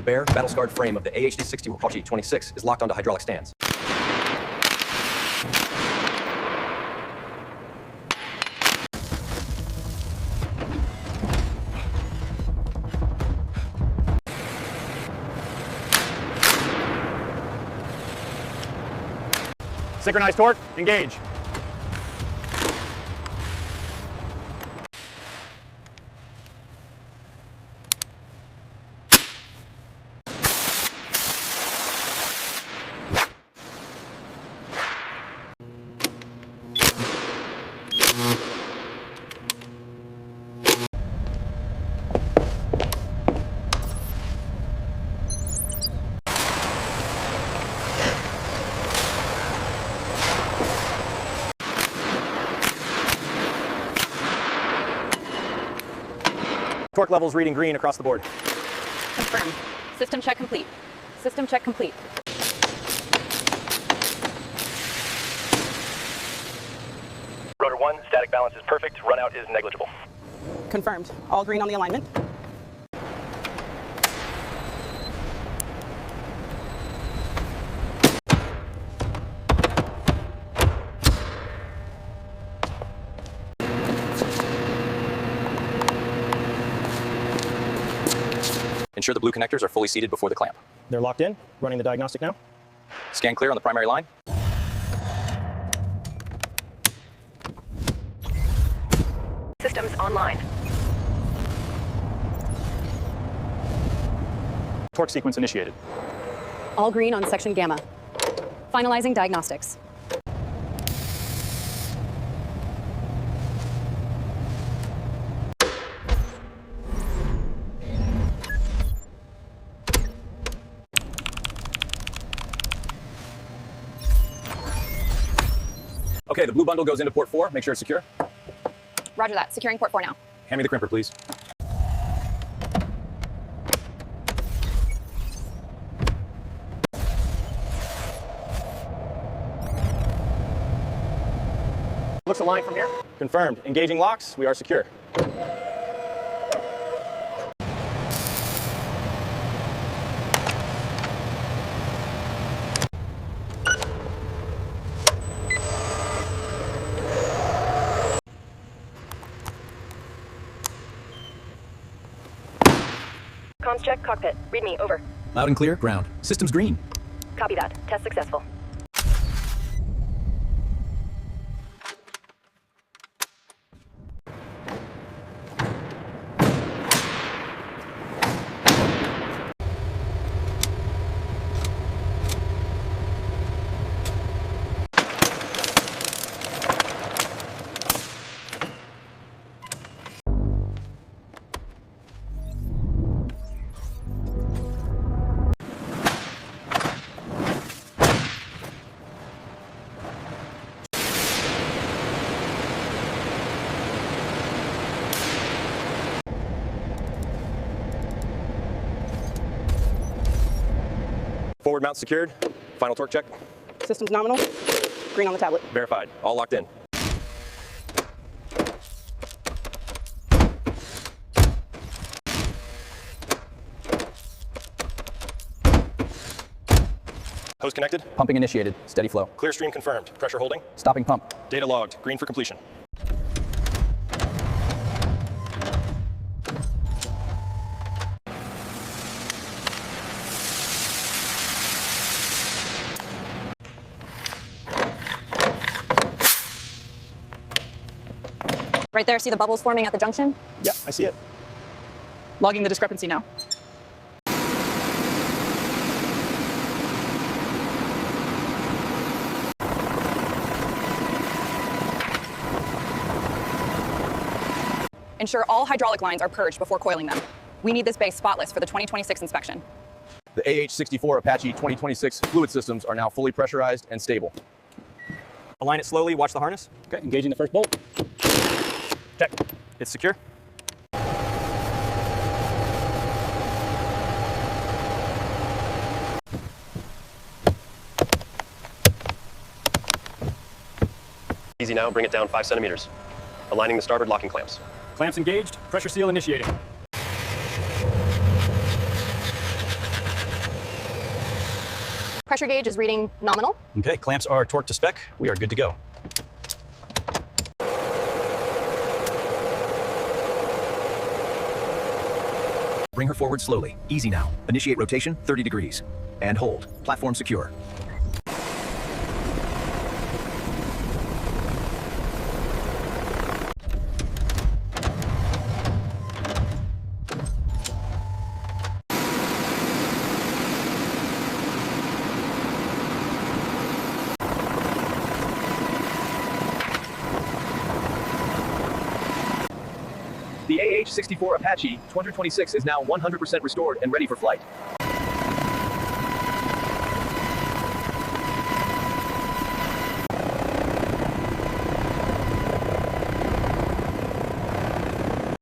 The bare, battle-scarred frame of the AH-64 Apache 26 is locked onto hydraulic stands. Synchronized torque, engage. Torque levels reading green across the board. Confirmed. System check complete. System check complete. Rotor 1, static balance is perfect. Runout is negligible. Confirmed. All green on the alignment. Ensure the blue connectors are fully seated before the clamp. They're locked in, running the diagnostic now. Scan clear on the primary line. Systems online. Torque sequence initiated. All green on section gamma. Finalizing diagnostics. Okay, the blue bundle goes into port 4. Make sure it's secure. Roger that. Securing port 4 now. Hand me the crimper, please. Looks aligned from here. Confirmed. Engaging locks. We are secure. Comms check, cockpit. Read me, over. Loud and clear, ground. Systems green. Copy that. Test successful. Forward mount secured. Final torque check. Systems nominal. Green on the tablet. Verified. All locked in. Hose connected. Pumping initiated. Steady flow. Clear stream confirmed. Pressure holding. Stopping pump. Data logged. Green for completion. Right there, see the bubbles forming at the junction? Yeah, I see it. Logging the discrepancy now. Ensure all hydraulic lines are purged before coiling them. We need this bay spotless for the 2026 inspection. The AH-64 Apache 2026 fluid systems are now fully pressurized and stable. Align it slowly, watch the harness. Okay, engaging the first bolt. Check. It's secure. Easy now, bring it down 5 centimeters. Aligning the starboard locking clamps. Clamps engaged, pressure seal initiating. Pressure gauge is reading nominal. Okay, clamps are torqued to spec. We are good to go. Bring her forward slowly. Easy now. Initiate rotation 30 degrees. And hold. Platform secure. The AH-64 Apache 226 is now 100% restored and ready for flight.